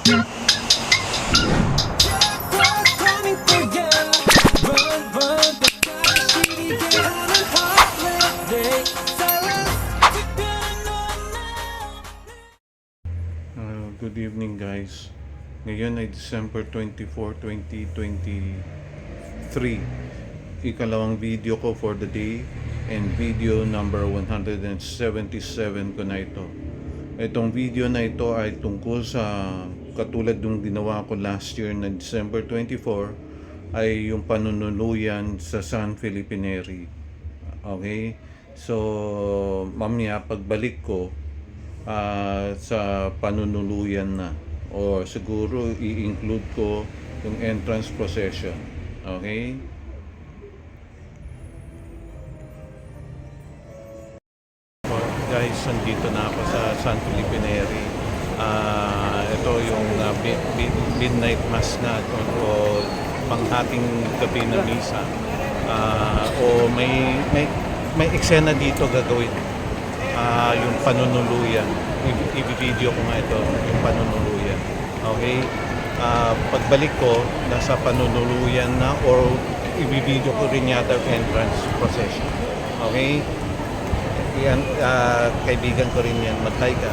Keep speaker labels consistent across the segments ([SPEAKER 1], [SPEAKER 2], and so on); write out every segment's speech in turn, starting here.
[SPEAKER 1] Good evening guys. Ngayon ay December 24, 2023. Ikalawang video ko for the day and video number 177 ko na ito. Itong video na ito ay tungkol sa katulad ng ginawa ko last year na December 24 ay yung panunuluyan sa San Felipe Neri. Okay? So, mamaya pagbalik ko sa panunuluyan na o siguro i-include ko yung entrance procession. Okay? Guys, nandito na ako sa San Felipe Neri. Ito yung midnight mass na o panghating gabi na misa. O may eksena dito gagawin. Yung panunuluyan. I-video ko nga ito, yung panunuluyan. Okay? Pagbalik ko, nasa panunuluyan na or i-video ko rin yata yung entrance procession. Okay? Yan, kaibigan ko rin yan. Mag-hi ka.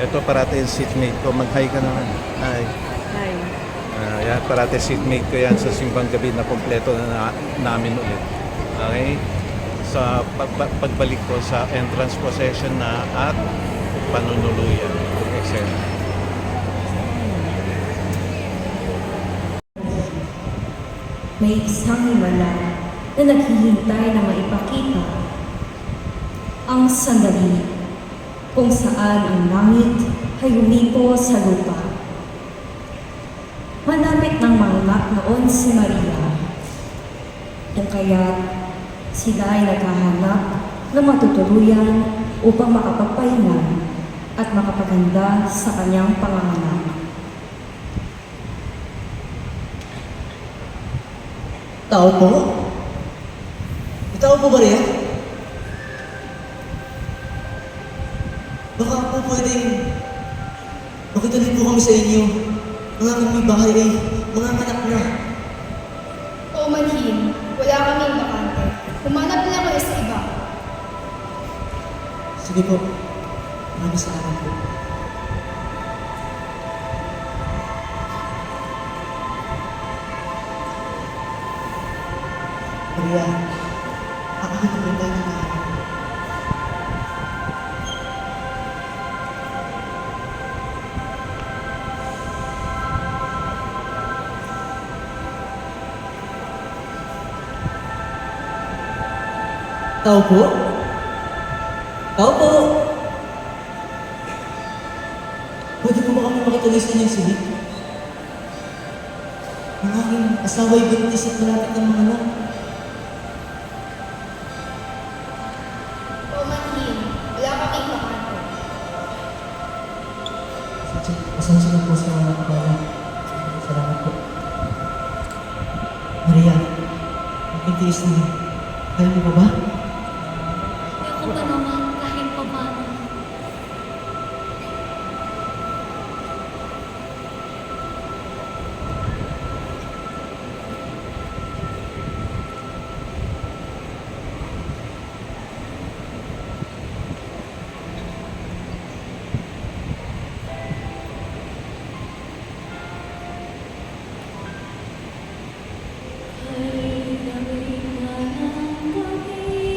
[SPEAKER 1] Ito parate yung seatmate ko. Mag-hi ka naman. Hi.
[SPEAKER 2] Hi.
[SPEAKER 1] Yan, parate seatmate ko yan sa simbang gabi na kompleto na namin ulit. Okay? Sa pagbalik ko sa entrance procession na at panunuluyan ng eksena.
[SPEAKER 2] May isang himala na naghihintay na maipakita ang sandali kung saan ang langit ay humipo sa lupa. Malapit ng manganak noon si Maria, kung kaya't sila ay naghahanap ng matutuluyan upang makapagpahinga at makapaganda sa kanyang panganganak.
[SPEAKER 3] Tao po? Tao po ba rin? Baka po pwedeng makituloy po kami sa inyo. Ang aming may bahay ay mga anak na.
[SPEAKER 4] O manhin, wala kaming bakante. Humanap na kayo sa iba.
[SPEAKER 3] Sige po. Maraming salamat po. Maria, aakahin mo tayo ng araw. Tao po? Tao po! Pwede po ba kami makituloy sa inyong silid? Ang aking asawa'y buntis at malapit ng mga anak.
[SPEAKER 4] O manhin, wala kaming bakante.
[SPEAKER 3] Pasensya na po sa mga kabala. Salamat po. Maria, ang tiis niyo. Kaya mo ba ba?
[SPEAKER 5] Ako ba naman kahit pa paano? Ay, gabi na ng gabi.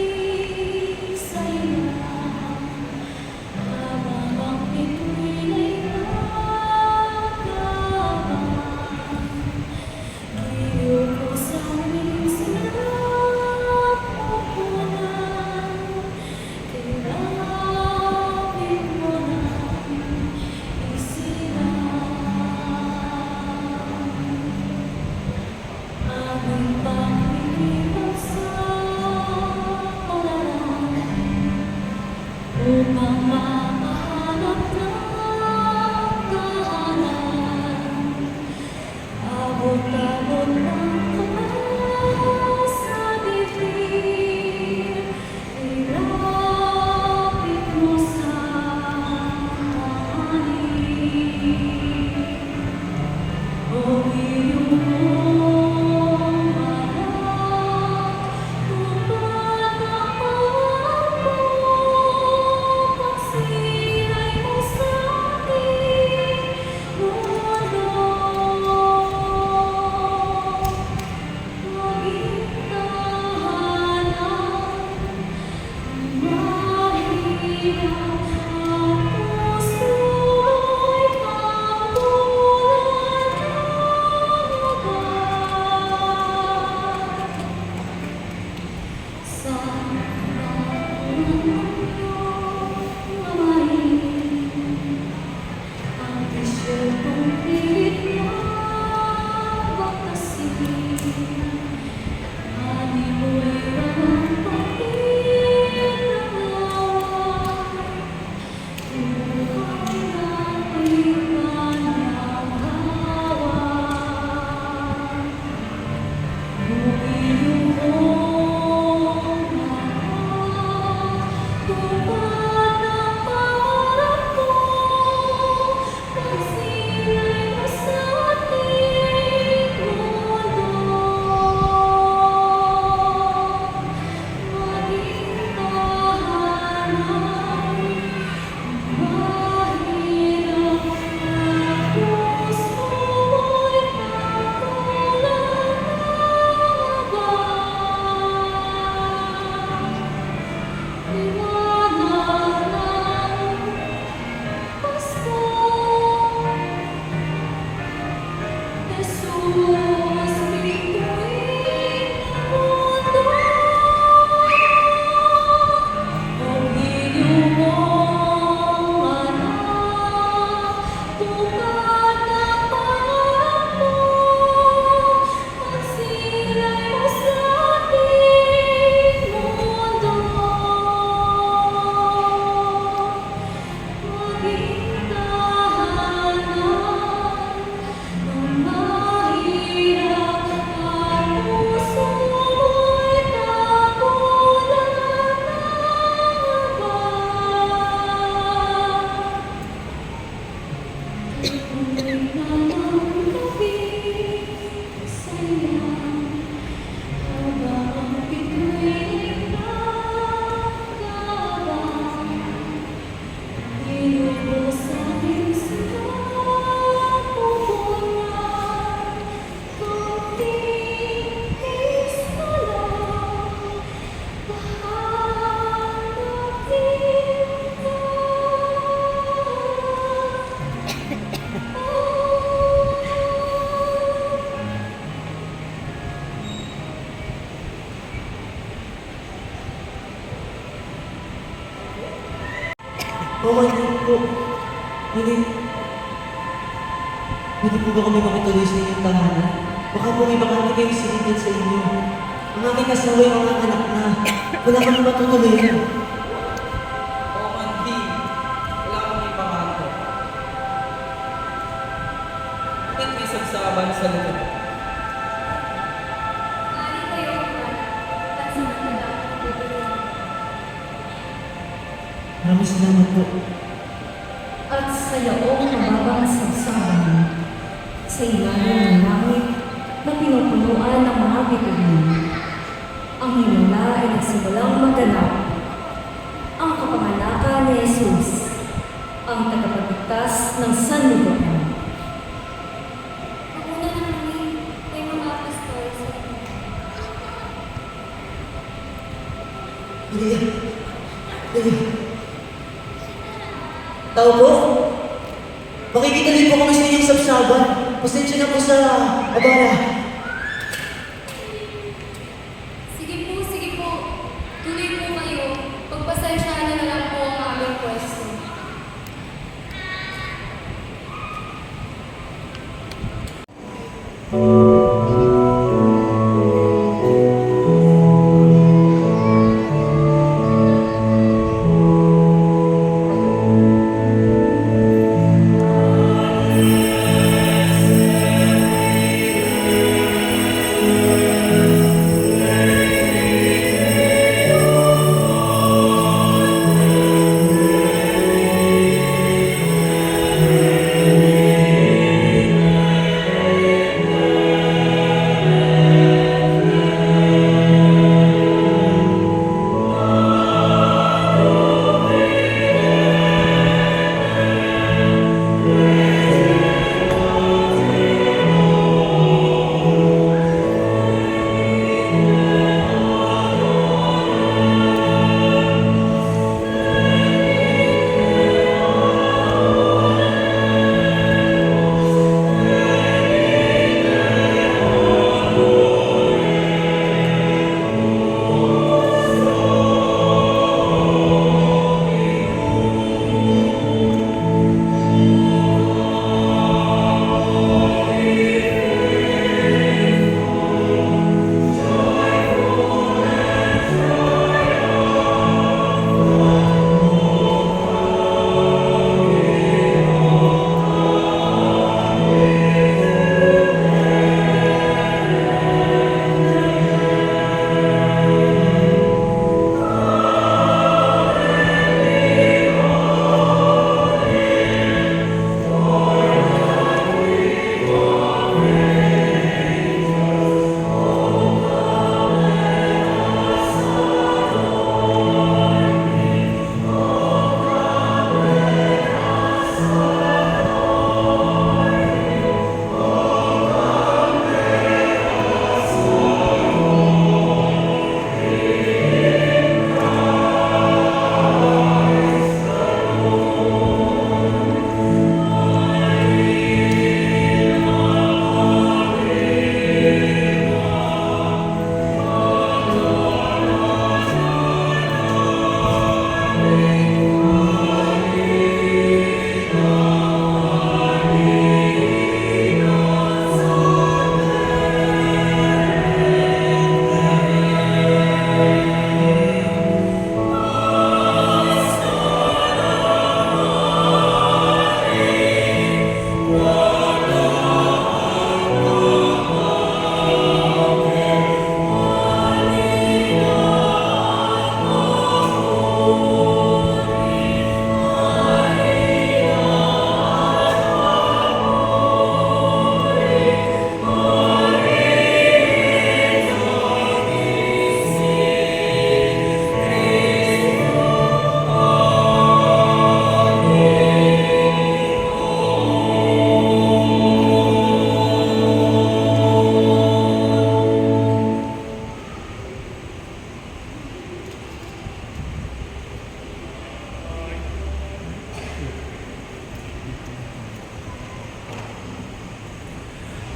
[SPEAKER 3] Manghid po. Pwede po ba kami makituloy sa inyong tahanan? Baka po may bakante kayong silipin sa inyo. Ang aking asawa yung mga anak na. Wala kami matutuloy.
[SPEAKER 6] O Manhin, wala kang ipangako. Bakit may sabsaban sa loob?
[SPEAKER 5] Mali kayo, kasi nakalaman.
[SPEAKER 3] Maraming salamat po.
[SPEAKER 2] At sa yaong mababang sabsaban, sa ilalim ng langit na pinupunuan ng mga bituin, ang hinala ay nagsimulang maganap. Ang kapanganakan ni Jesus, ang tagapagligtas ng sanlibutan.
[SPEAKER 5] Mauna na kami, may mga apostol sa inyo.
[SPEAKER 3] Maria. Maria. Tao po? Makikita rin po kami sa inyong sabsaban. Pasensya na po sa abala.
[SPEAKER 4] Sige po. Tuloy po kayo. Pagpasensyaan na lang po ang aming pwesto.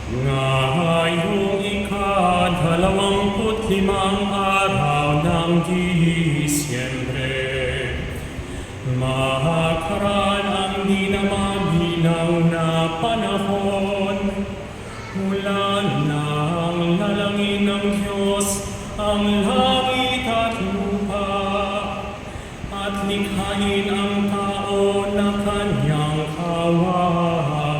[SPEAKER 7] Ngayong ika-25 araw ng Disyembre, makaraan ang di na mabilang na panahon. Mula nang lalangin ng Diyos ang langit at lupa, at likhain ang tao na kanyang kawangis.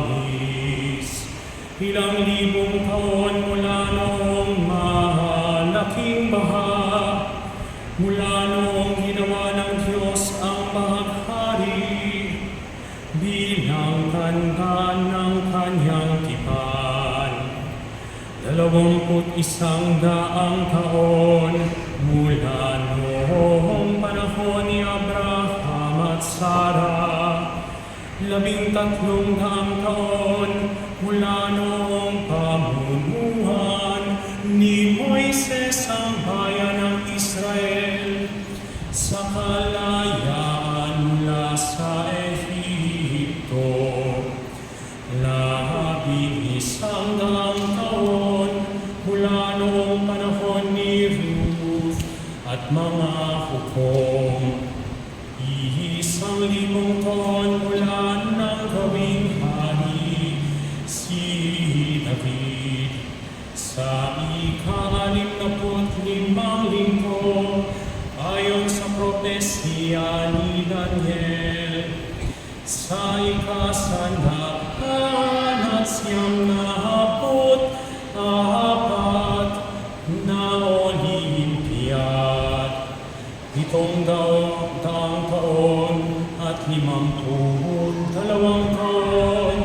[SPEAKER 7] Ilang libong taon mula noong malaking baha, mula noong ginawa ng Diyos ang bahaghari, bilang tanda ng kanyang tipan. 21 taon mula noong panahon ni Abraham at Sarah, 13 taon mula noong pamunuan ni Moises ang bayan ng Israel sa kalayaan mula sa Ehipto. 11 taon mula noong panahon ni Ruth at mga hukom. 1,000 taon mula nang gawing hari si David. Sa ika-65 linggo, ayon sa propesya ni Daniel, sa ika-94 na Olimpiyad, 700 taon at 52 taon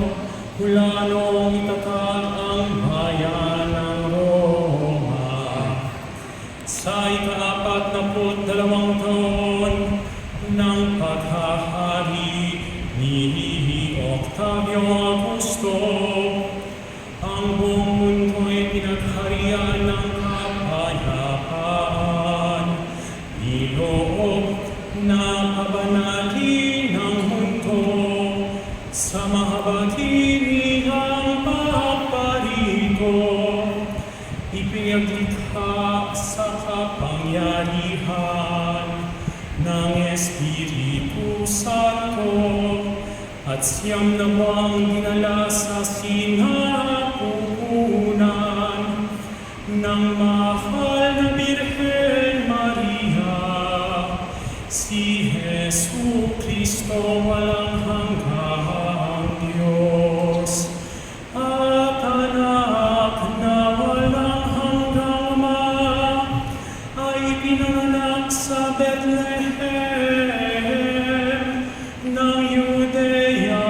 [SPEAKER 7] mula noong itatag ang bayan ng Roma. Sa ika-42 taon ng paghahari ni Octavio Augusto, ang buong mundo'y pinagharian ng kapayapaan. Niloob na kabanalin ng mundo sa mahabagin ang paparito, ipinaglikha sa kapangyarihan ng Espiritu Santo, at siyam na buwang dinala sa sinapupunan ng mahal na Birhen Maria, si Jesu Kristo walang hanggang Diyos, at anak na walang hanggang Ama, ay pinanganak sa Bethlehem ng Judea.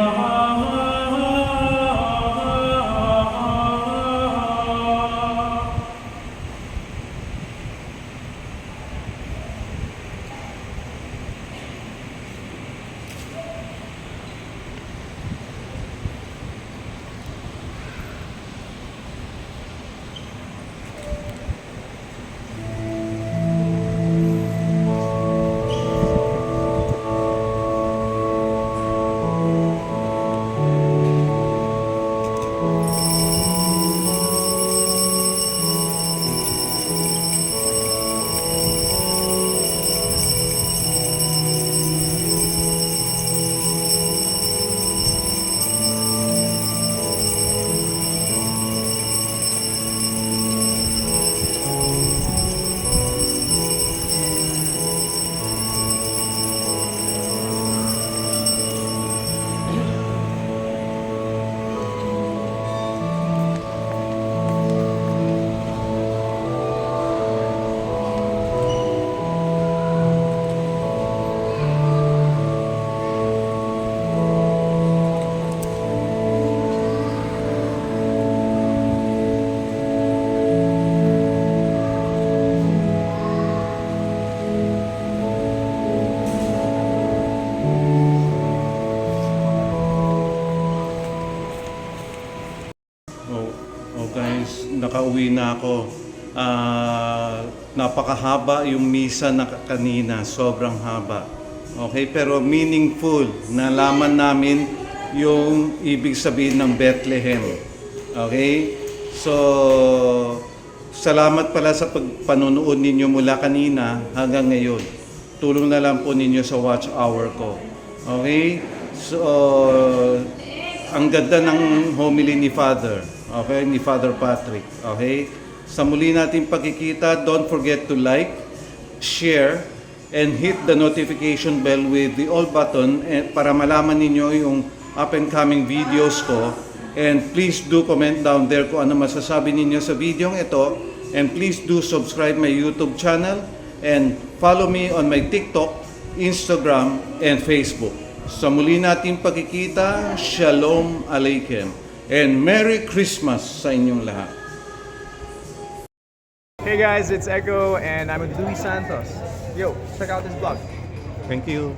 [SPEAKER 1] nakauwi na ako. Napakahaba yung misa na kanina, sobrang haba. Okay, pero meaningful. Nalaman namin yung ibig sabihin ng Bethlehem. Okay? So, salamat pala sa panonood ninyo mula kanina hanggang ngayon. Tulong na lang po ninyo sa watch hour ko. Okay? So, ang ganda ng homily ni Father. Okay? Ni Father Patrick. Okay? Sa muli nating pagkikita, don't forget to like, share, and hit the notification bell with the all button para malaman ninyo yung up and coming videos ko. And please do comment down there kung ano masasabi ninyo sa video ito. And please do subscribe my YouTube channel and follow me on my TikTok, Instagram, and Facebook. Sa muli nating pagkikita, Shalom Aleichem. And Merry Christmas sa inyong lahat.
[SPEAKER 8] Hey guys, it's Echo and I'm with Luis Santos. Yo, check out this vlog.
[SPEAKER 1] Thank you.